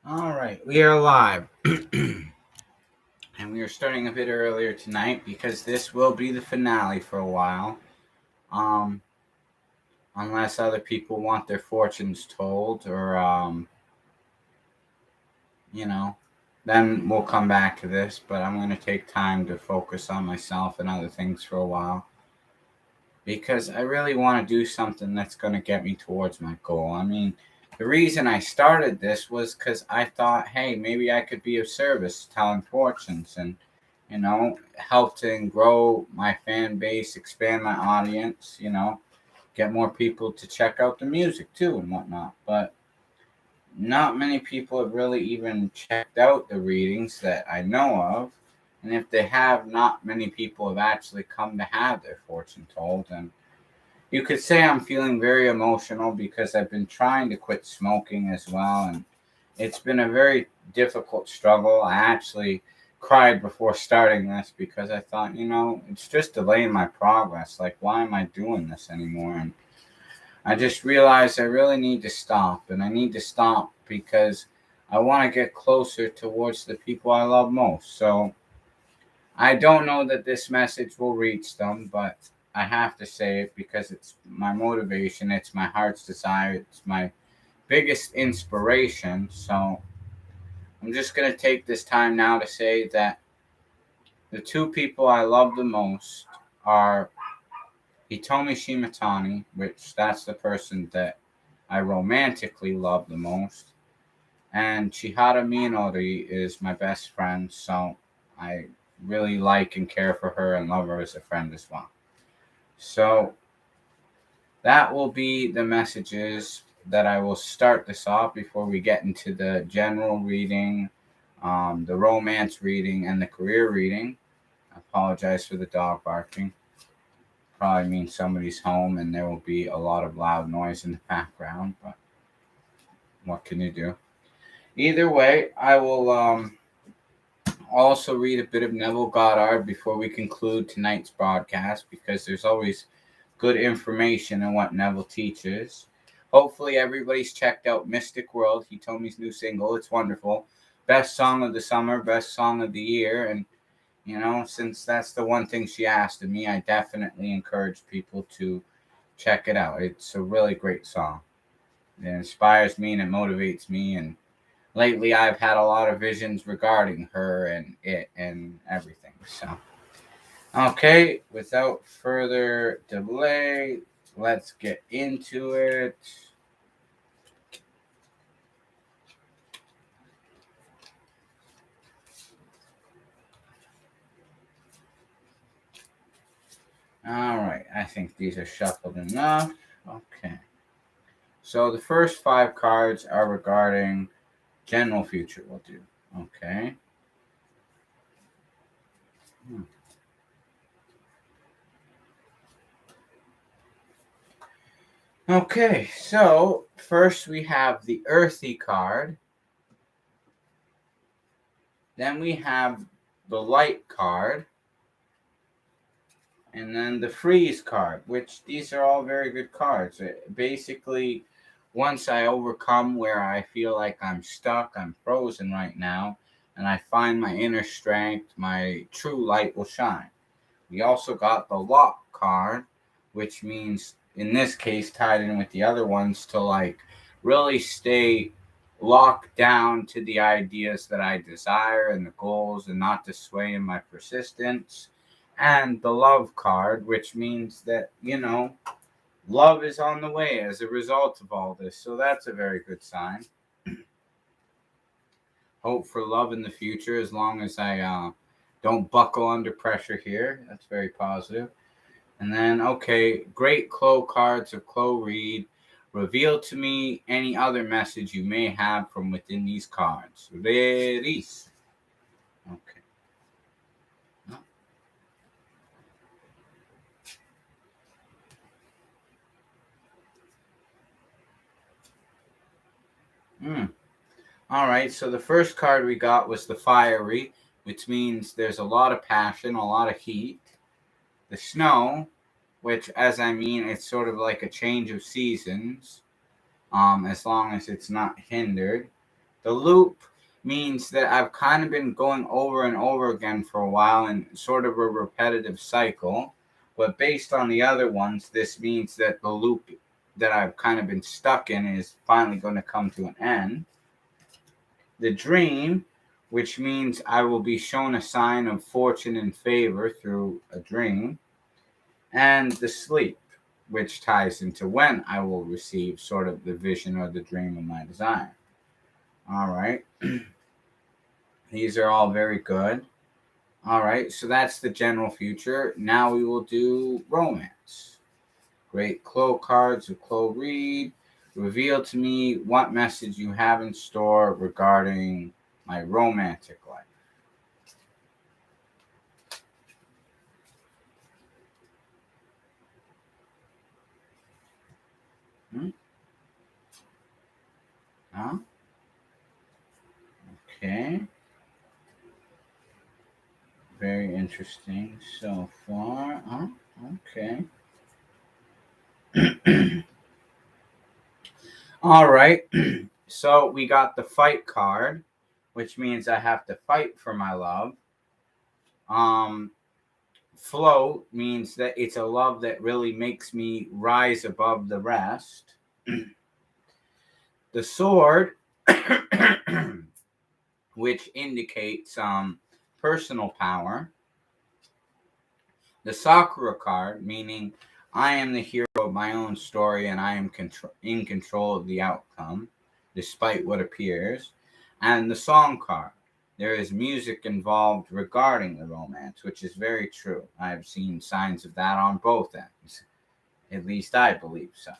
All right, we are live. And we are starting a bit earlier tonight because this will be the finale for a while. Um, Unless other people want their fortunes told or, you know, then we'll come back to this. But I'm going to take time to focus on myself and other things for a while because I really want to do something that's going to get me towards my goal. I mean, the reason I started this was because I thought, hey, maybe I could be of service telling fortunes and, help to grow my fan base, expand my audience, get more people to check out the music too and whatnot. But not many people have really even checked out the readings that I know of. And if they have, not many people have actually come to have their fortune told. And you could say I'm feeling very emotional because I've been trying to quit smoking as well. And it's been a very difficult struggle. I actually cried before starting this because I thought, it's just delaying my progress. Like, why am I doing this anymore? And I just realized I really need to stop. And I need to stop because I want to get closer towards the people I love most. So I don't know that this message will reach them, but I have to say it because it's my motivation, it's my heart's desire, it's my biggest inspiration. So I'm just going to take this time now to say that the two people I love the most are Hitomi Shimatani, which that's the person that I romantically love the most, and Chihara Minori is my best friend, so I really like and care for her and love her as a friend as well. So that will be the messages that I will start this off before we get into the general reading, the romance reading, and the career reading. I apologize for the dog barking. Probably means somebody's home and there will be a lot of loud noise in the background, but what can you do? Either way, I will also read a bit of Neville Goddard before we conclude tonight's broadcast because there's always good information in what Neville teaches. Hopefully, everybody's checked out Mystic World. He told me his new single. It's wonderful. Best song of the summer, best song of the year. And, since that's the one thing she asked of me, I definitely encourage people to check it out. It's a really great song. It inspires me and it motivates me. And lately, I've had a lot of visions regarding her and it and everything. So. Okay, without further delay, let's get into it. All right, I think these are shuffled enough. Okay. So the first five cards are regarding general future, we'll do. Okay. Hmm. Okay, so first we have the earthy card. Then we have the light card. And then the freeze card, which these are all very good cards. Basically, once I overcome where I feel like I'm stuck, I'm frozen right now, and I find my inner strength, my true light will shine. We also got the lock card, which means in this case tied in with the other ones to like really stay locked down to the ideas that I desire and the goals and not to sway in my persistence. And the love card, which means that, love is on the way as a result of all this. So that's a very good sign. Hope for love in the future as long as I don't buckle under pressure here. That's very positive. And then, okay, great Clow cards of Clow read. Reveal to me any other message you may have from within these cards. Veris. Okay. Hmm. All right, so the first card we got was the fiery, which means there's a lot of passion, a lot of heat. The snow, which, as I mean, it's sort of like a change of seasons, as long as it's not hindered. The loop means that I've kind of been going over and over again for a while in sort of a repetitive cycle. But based on the other ones, this means that the loop that I've kind of been stuck in is finally going to come to an end. The dream, which means I will be shown a sign of fortune and favor through a dream. And the sleep, which ties into when I will receive sort of the vision or the dream of my desire. All right. These are all very good. All right. So that's the general future. Now we will do romance. Great Clow cards of Clow read. Reveal to me what message you have in store regarding my romantic life. Huh? Okay. Very interesting so far. Huh? Okay. All right. So we got the fight card, which means I have to fight for my love. Flow means that it's a love that really makes me rise above the rest. The sword, which indicates personal power. The Sakura card, meaning I am the hero of my own story and I am in control of the outcome, despite what appears. And the song card, there is music involved regarding the romance, which is very true. I've seen signs of that on both ends. At least I believe so.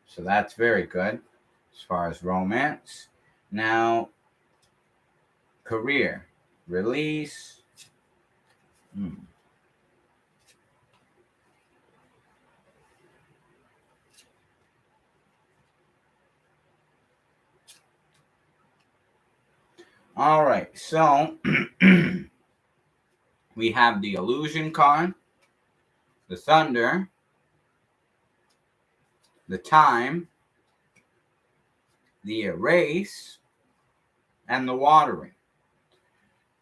So that's very good as far as romance. Now, career, release. All right, so we have the illusion card, the thunder, the time, the erase, and the watering.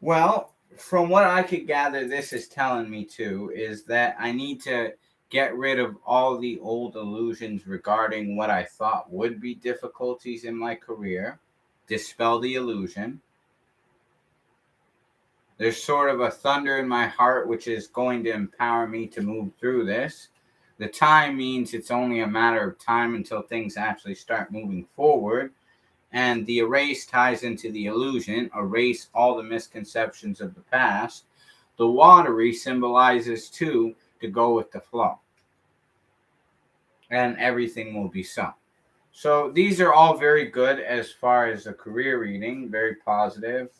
Well, from what I could gather, this is telling me too is that I need to get rid of all the old illusions regarding what I thought would be difficulties in my career, dispel the illusion. There's sort of a thunder in my heart, which is going to empower me to move through this. The time means it's only a matter of time until things actually start moving forward. And the erase ties into the illusion, erase all the misconceptions of the past. The watery symbolizes too, to go with the flow. And everything will be so. So these are all very good as far as a career reading, very positive.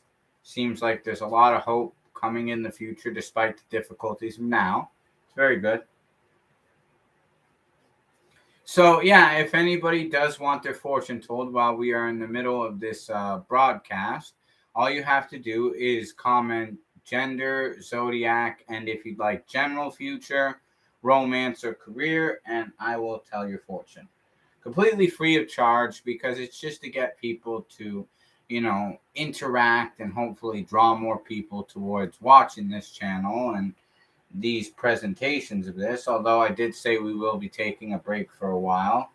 Seems like there's a lot of hope coming in the future despite the difficulties of now. It's very good. So, yeah, if anybody does want their fortune told while we are in the middle of this broadcast, all you have to do is comment gender, zodiac, and if you'd like general future, romance, or career, and I will tell your fortune. Completely free of charge because it's just to get people to, interact and hopefully draw more people towards watching this channel and these presentations of this, although I did say we will be taking a break for a while.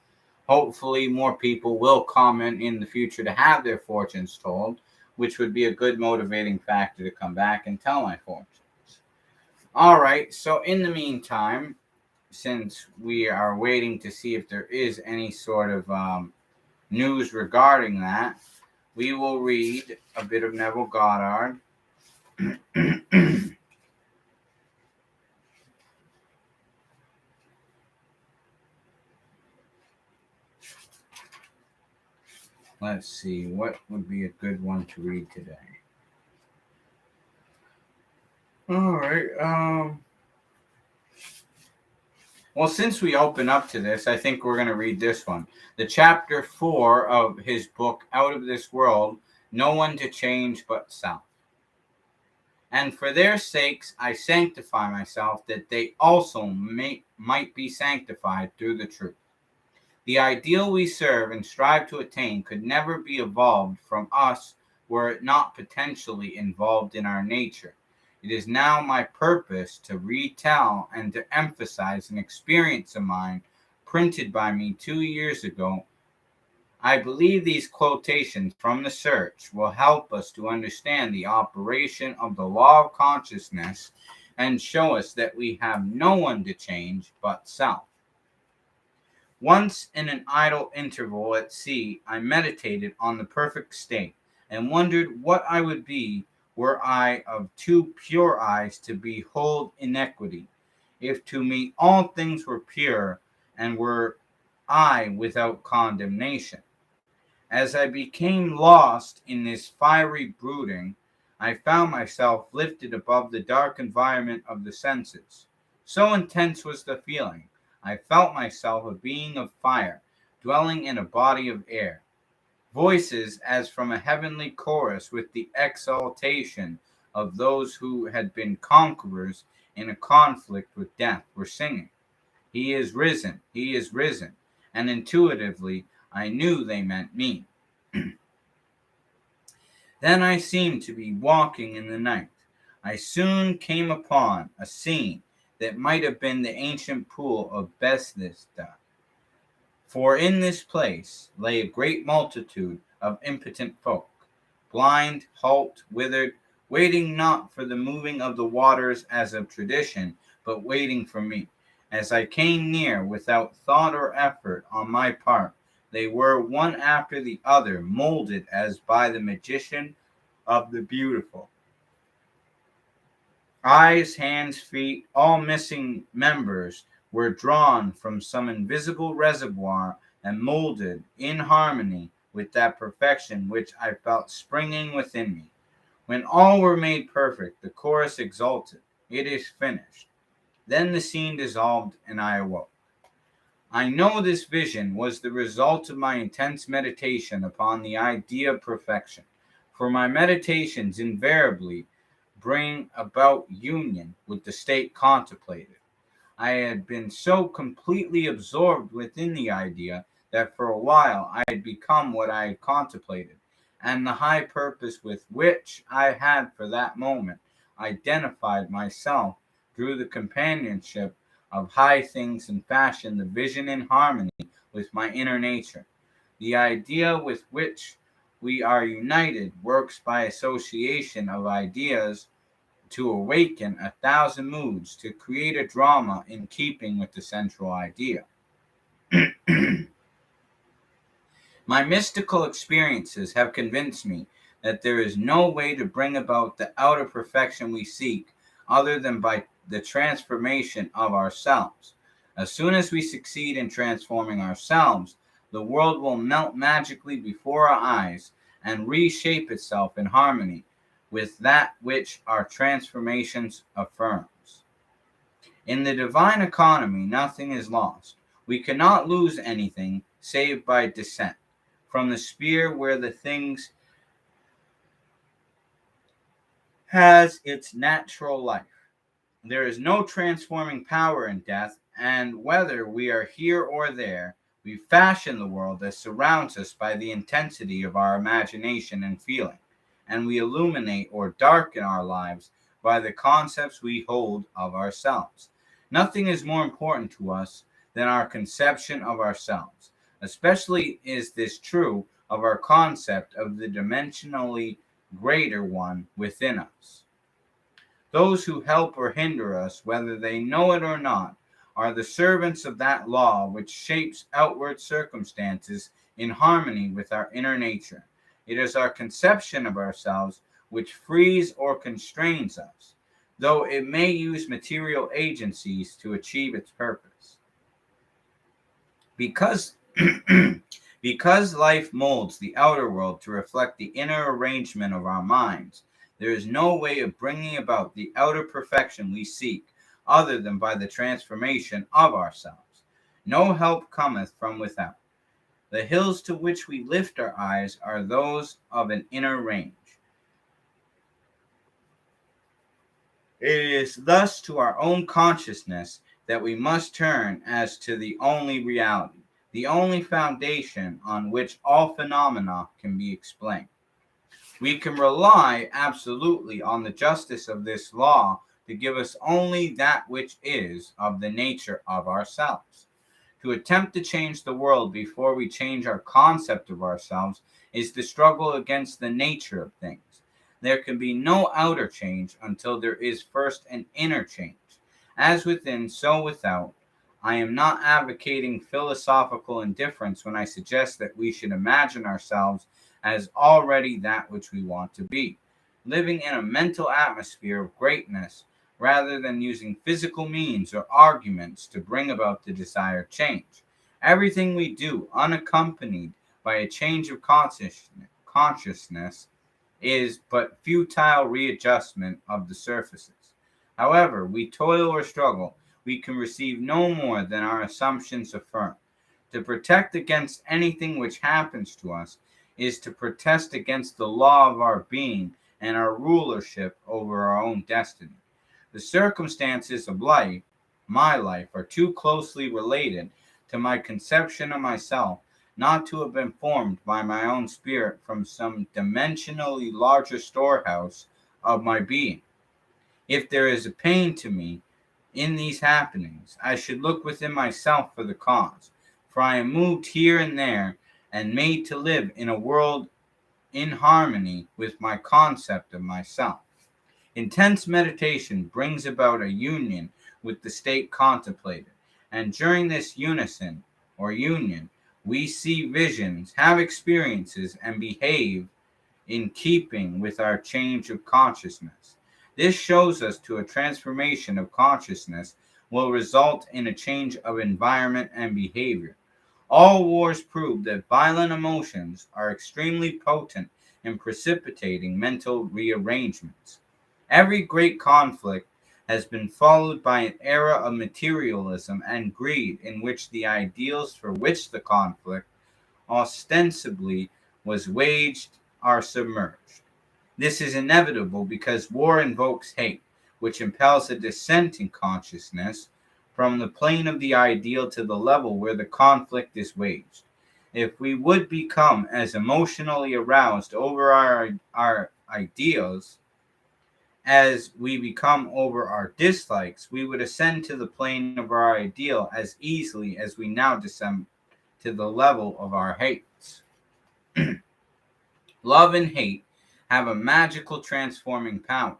Hopefully more people will comment in the future to have their fortunes told, which would be a good motivating factor to come back and tell my fortunes. All right, so in the meantime, since we are waiting to see if there is any sort of news regarding that, we will read a bit of Neville Goddard. Let's see, what would be a good one to read today? All right. Well, since we open up to this, I think we're going to read this one. The chapter 4 of his book, Out of This World, No One to Change But Self. And for their sakes I sanctify myself, that they also might be sanctified through the truth. The ideal we serve and strive to attain could never be evolved from us were it not potentially involved in our nature. It is now my purpose to retell and to emphasize an experience of mine printed by me 2 years ago. I believe these quotations from the search will help us to understand the operation of the law of consciousness and show us that we have no one to change but self. Once in an idle interval at sea, I meditated on the perfect state and wondered what I would be were I of too pure eyes to behold iniquity, if to me all things were pure, and were I without condemnation. As I became lost in this fiery brooding, I found myself lifted above the dark environment of the senses. So intense was the feeling, I felt myself a being of fire, dwelling in a body of air. Voices as from a heavenly chorus with the exaltation of those who had been conquerors in a conflict with death were singing, "He is risen, he is risen," and intuitively I knew they meant me. Then I seemed to be walking in the night. I soon came upon a scene that might have been the ancient pool of Bethesda, for in this place lay a great multitude of impotent folk, blind, halt, withered, waiting not for the moving of the waters as of tradition, but waiting for me. As I came near, without thought or effort on my part, they were one after the other molded as by the magician of the beautiful. Eyes, hands, feet, all missing members were drawn from some invisible reservoir and molded in harmony with that perfection which I felt springing within me. When all were made perfect, the chorus exulted, "It is finished." Then the scene dissolved and I awoke. I know this vision was the result of my intense meditation upon the idea of perfection, for my meditations invariably bring about union with the state contemplated. I had been so completely absorbed within the idea that for a while I had become what I had contemplated, and the high purpose with which I had for that moment identified myself through the companionship of high things and fashioned the vision in harmony with my inner nature. The idea with which we are united works by association of ideas to awaken 1,000 moods to create a drama in keeping with the central idea. My mystical experiences have convinced me that there is no way to bring about the outer perfection we seek other than by the transformation of ourselves. As soon as we succeed in transforming ourselves, the world will melt magically before our eyes and reshape itself in harmony with that which our transformations affirms. In the divine economy, nothing is lost. We cannot lose anything save by descent from the sphere where the things has its natural life. There is no transforming power in death, and whether we are here or there, we fashion the world that surrounds us by the intensity of our imagination and feeling, and we illuminate or darken our lives by the concepts we hold of ourselves. Nothing is more important to us than our conception of ourselves. Especially is this true of our concept of the dimensionally greater one within us. Those who help or hinder us, whether they know it or not, are the servants of that law which shapes outward circumstances in harmony with our inner nature. It is our conception of ourselves which frees or constrains us, though it may use material agencies to achieve its purpose. Because because life molds the outer world to reflect the inner arrangement of our minds, there is no way of bringing about the outer perfection we seek other than by the transformation of ourselves. No help cometh from without. The hills to which we lift our eyes are those of an inner range. It is thus to our own consciousness that we must turn as to the only reality. the only foundation on which all phenomena can be explained. We can rely absolutely on the justice of this law to give us only that which is of the nature of ourselves. To attempt to change the world before we change our concept of ourselves is the struggle against the nature of things. There can be no outer change until there is first an inner change. As within, so without. I am not advocating philosophical indifference when I suggest that we should imagine ourselves as already that which we want to be, living in a mental atmosphere of greatness rather than using physical means or arguments to bring about the desired change. Everything we do, unaccompanied by a change of consciousness, is but futile readjustment of the surfaces. However we toil or struggle, we can receive no more than our assumptions affirm. To protect against anything which happens to us is to protest against the law of our being and our rulership over our own destiny. The circumstances of life, my life, are too closely related to my conception of myself not to have been formed by my own spirit from some dimensionally larger storehouse of my being. If there is a pain to me in these happenings, I should look within myself for the cause, for I am moved here and there and made to live in a world in harmony with my concept of myself. Intense meditation brings about a union with the state contemplated, and during this unison or union, we see visions, have experiences, and behave in keeping with our change of consciousness. This shows us to a transformation of consciousness will result in a change of environment and behavior. All wars prove that violent emotions are extremely potent in precipitating mental rearrangements. Every great conflict has been followed by an era of materialism and greed in which the ideals for which the conflict ostensibly was waged are submerged. This is inevitable because war invokes hate, which impels a descent in consciousness from the plane of the ideal to the level where the conflict is waged. If we would become as emotionally aroused over our ideals as we become over our dislikes, we would ascend to the plane of our ideal as easily as we now descend to the level of our hates. Love and hate have a magical transforming power,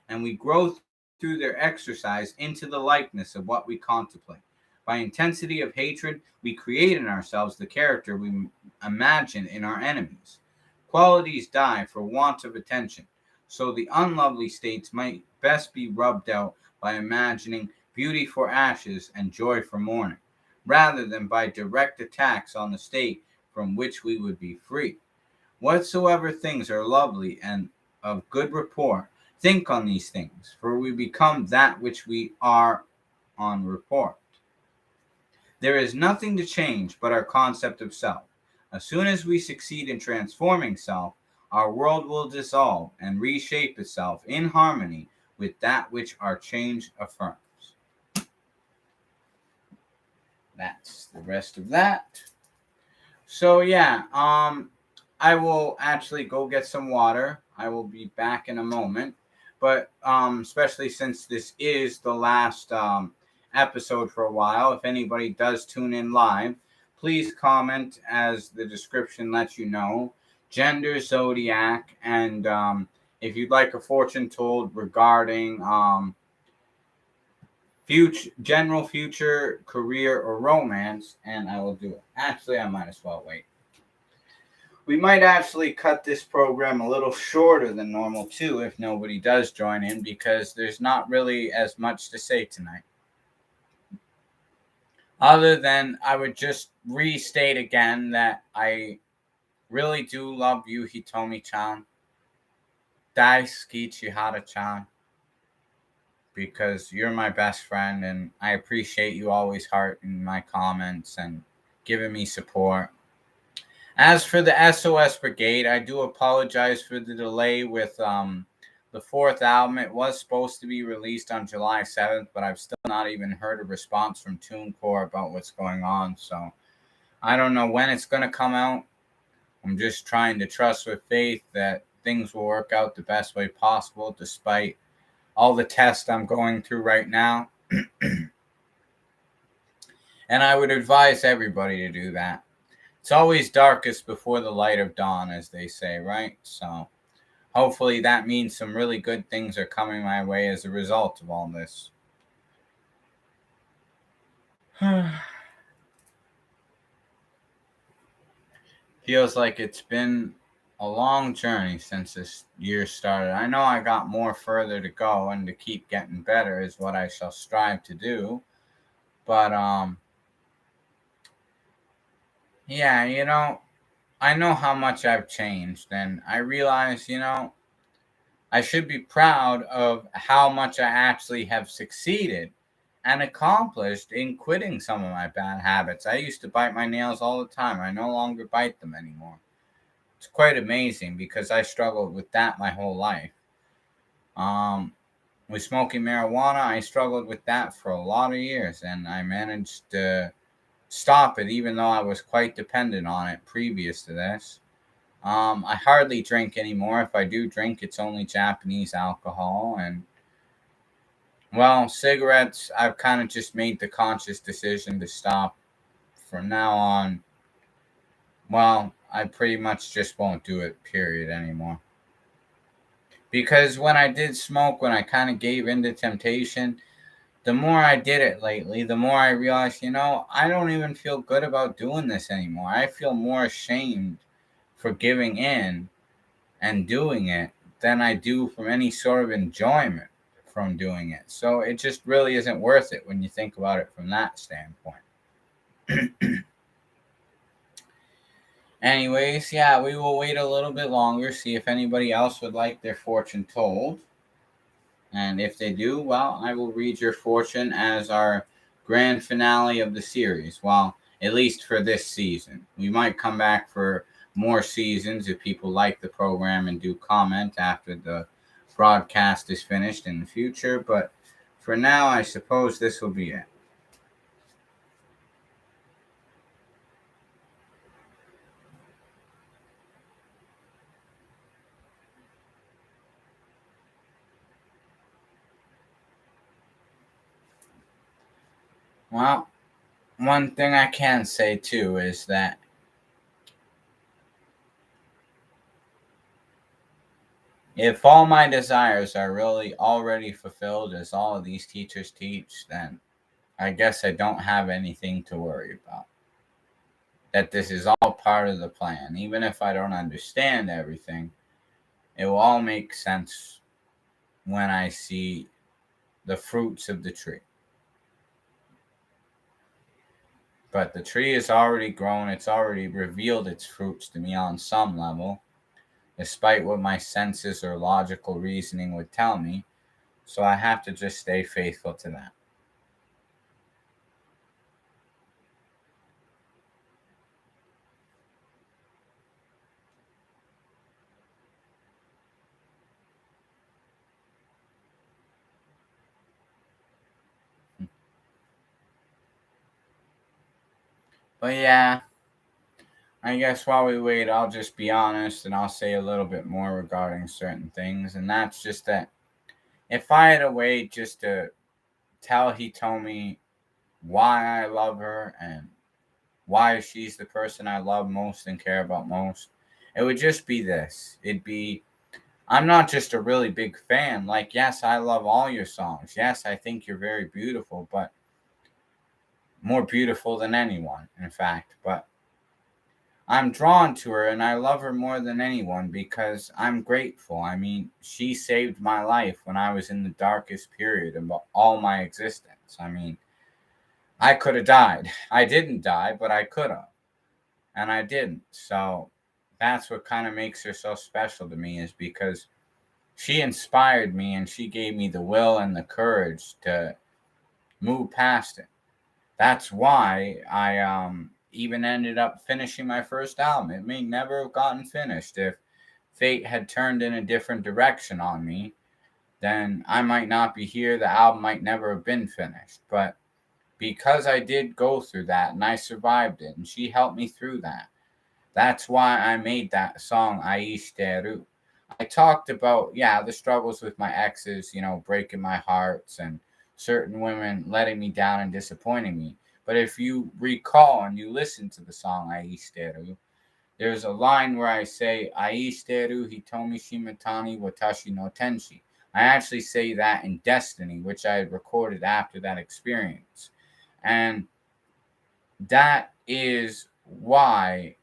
and we grow through their exercise into the likeness of what we contemplate. By intensity of hatred, we create in ourselves the character we imagine in our enemies. Qualities die for want of attention, so the unlovely states might best be rubbed out by imagining beauty for ashes and joy for mourning, rather than by direct attacks on the state from which we would be free. Whatsoever things are lovely and of good report, think on these things, for we become that which we are on report. There is nothing to change but our concept of self. As soon as we succeed in transforming self, our world will dissolve and reshape itself in harmony with that which our change affirms. That's the rest of that. So yeah, I will actually go get some water. I will be back in a moment. But especially since this is the last episode for a while, if anybody does tune in live, please comment as the description lets you know. Gender, zodiac, and if you'd like a fortune told regarding general future, career, or romance, and I will do it. Actually, I might as well wait. We might actually cut this program a little shorter than normal too if nobody does join in, because there's not really as much to say tonight. Other than I would just restate again that I really do love you, Hitomi-chan. Daisuki Chihara-chan. Because you're my best friend and I appreciate you always hearting my comments and giving me support. As for the S.O.S. Brigade, I do apologize for the delay with the fourth album. It was supposed to be released on July 7th, but I've still not even heard a response from TuneCore about what's going on. So I don't know when it's going to come out. I'm just trying to trust with faith that things will work out the best way possible despite all the tests I'm going through right now. And I would advise everybody to do that. It's always darkest before the light of dawn, as they say, right? So hopefully that means some really good things are coming my way as a result of all this. Feels like it's been a long journey since this year started. I know I got more further to go, and to keep getting better is what I shall strive to do. But yeah, I know how much I've changed, and I realize, I should be proud of how much I actually have succeeded and accomplished in quitting some of my bad habits. I used to bite my nails all the time. I no longer bite them anymore. It's quite amazing because I struggled with that my whole life. Um, with smoking marijuana, I struggled with that for a lot of years, and I managed to stop it even though I was quite dependent on it previous to this. I hardly drink anymore. If I do drink, it's only Japanese alcohol. And, well, cigarettes, I've kind of just made the conscious decision to stop from now on. Well, I pretty much just won't do it, period, anymore. Because when I did smoke, when I kind of gave in to temptation, the more I did it lately, the more I realized, I don't even feel good about doing this anymore. I feel more ashamed for giving in and doing it than I do from any sort of enjoyment from doing it. So it just really isn't worth it when you think about it from that standpoint. Anyways, yeah, we will wait a little bit longer, see if anybody else would like their fortune told. And if they do, well, I will read your fortune as our grand finale of the series. Well, at least for this season. We might come back for more seasons if people like the program and do comment after the broadcast is finished in the future. But for now, I suppose this will be it. Well, one thing I can say too is that if all my desires are really already fulfilled, as all of these teachers teach, then I guess I don't have anything to worry about. That this is all part of the plan. Even if I don't understand everything, it will all make sense when I see the fruits of the tree. But the tree is already grown, it's already revealed its fruits to me on some level, despite what my senses or logical reasoning would tell me. So I have to just stay faithful to that. But yeah, I guess while we wait, I'll just be honest and I'll say a little bit more regarding certain things. And that's just that if I had a way just to tell Hitomi why I love her and why she's the person I love most and care about most, it would just be this. It'd be, I'm not just a really big fan. Like, yes, I love all your songs. Yes, I think you're very beautiful, but more beautiful than anyone, in fact. But I'm drawn to her and I love her more than anyone because I'm grateful. I mean, she saved my life when I was in the darkest period of all my existence. I mean, I could have died. I didn't die, but I could have. And I didn't. So that's what kind of makes her so special to me, is because she inspired me and she gave me the will and the courage to move past it. That's why I even ended up finishing my first album. It may never have gotten finished if fate had turned in a different direction on me. Then I might not be here. The album might never have been finished. But because I did go through that and I survived it, and she helped me through that. That's why I made that song, Aishiteru. I talked about, yeah, the struggles with my exes, breaking my hearts and certain women letting me down and disappointing me. But if you recall and you listen to the song Aishiteru, there's a line where I say, Aishiteru hitomi shimatani watashi no tenshi. I actually say that in Destiny, which I had recorded after that experience. And that is why,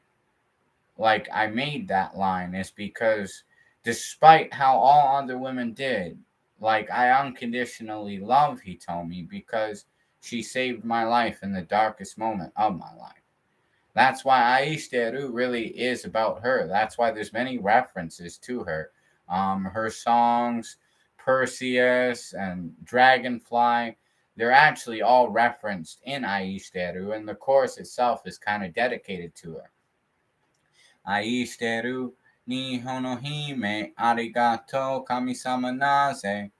like, I made that line, is because despite how all other women did, like, I unconditionally love Hitomi because she saved my life in the darkest moment of my life. That's why Aishiteru really is about her. That's why there's many references to her. Her songs, Perseus and Dragonfly, they're actually all referenced in Aishiteru, and the chorus itself is kind of dedicated to her. Aishiteru Nihon no hime arigato kamisama naze.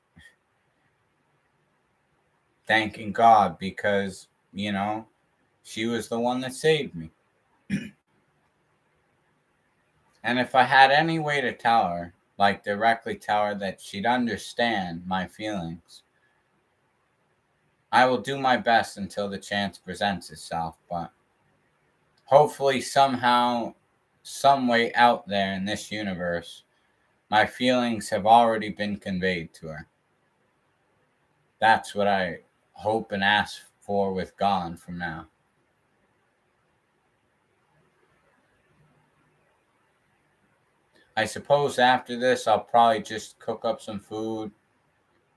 Thanking God because, she was the one that saved me. And if I had any way to tell her, like directly tell her that she'd understand my feelings, I will do my best until the chance presents itself. But hopefully somehow, some way out there in this universe, my feelings have already been conveyed to her. That's what I hope and ask for with God from now. I suppose after this, I'll probably just cook up some food,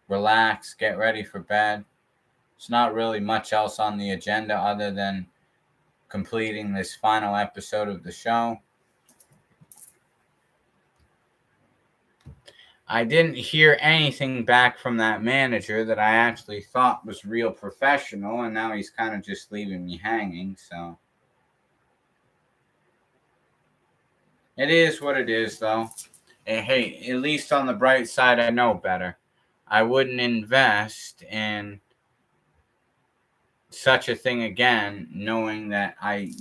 relax, get ready for bed. It's not really much else on the agenda other than completing this final episode of the show. I didn't hear anything back from that manager that I actually thought was real professional, and now he's kind of just leaving me hanging, so. It is what it is, though. And hey, at least on the bright side, I know better. I wouldn't invest in such a thing again, knowing that I,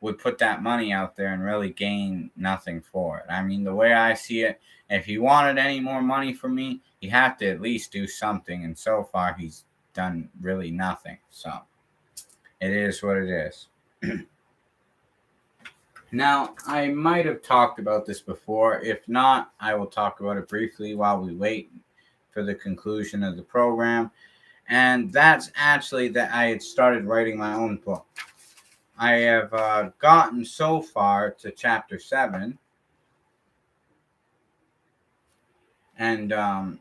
would put that money out there and really gain nothing for it. I mean, the way I see it, if he wanted any more money from me, he'd have to at least do something. And so far, he's done really nothing. So it is what it is. Now, I might have talked about this before. If not, I will talk about it briefly while we wait for the conclusion of the program. And that's actually that I had started writing my own book. I have gotten so far to chapter 7. And,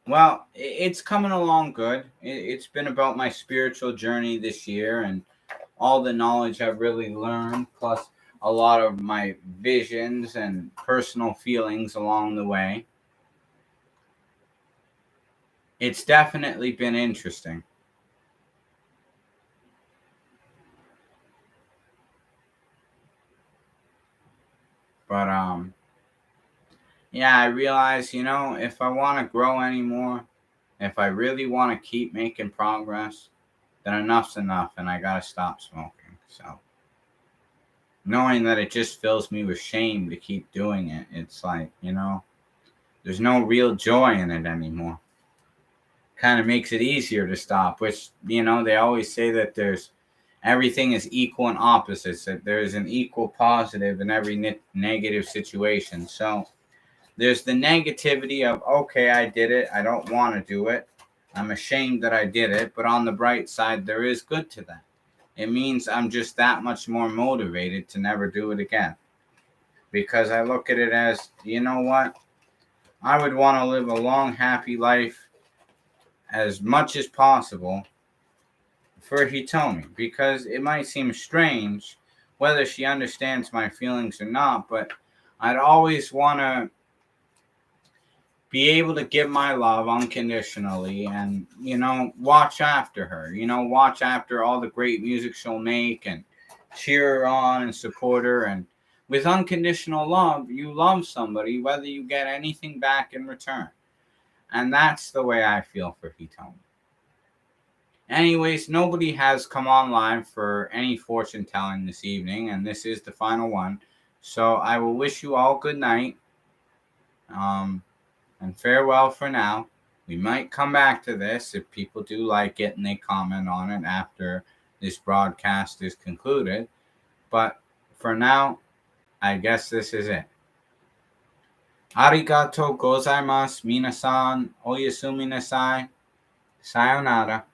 well, it's coming along good. It's been about my spiritual journey this year and all the knowledge I've really learned, plus a lot of my visions and personal feelings along the way. It's definitely been interesting. But, yeah, I realize, if I want to grow anymore, if I really want to keep making progress, then enough's enough and I gotta stop smoking. So, knowing that it just fills me with shame to keep doing it, it's like, there's no real joy in it anymore. Kind of makes it easier to stop, which, they always say that everything is equal and opposites, that there's an equal positive in every negative situation. So, there's the negativity of, okay, I did it. I don't want to do it. I'm ashamed that I did it. But on the bright side, there is good to that. It means I'm just that much more motivated to never do it again. Because I look at it as, you know what? I would want to live a long, happy life as much as possible for Hitomi. Because it might seem strange whether she understands my feelings or not. But I'd always want to be able to give my love unconditionally and, watch after her, watch after all the great music she'll make and cheer her on and support her. And with unconditional love, you love somebody whether you get anything back in return. And that's the way I feel for Hitomi. Anyways, nobody has come online for any fortune telling this evening, and this is the final one. So I will wish you all good night, and farewell for now. We might come back to this if people do like it and they comment on it after this broadcast is concluded. But for now, I guess this is it. Arigato gozaimasu, minasan. Oyasumi nasai. Sayonara.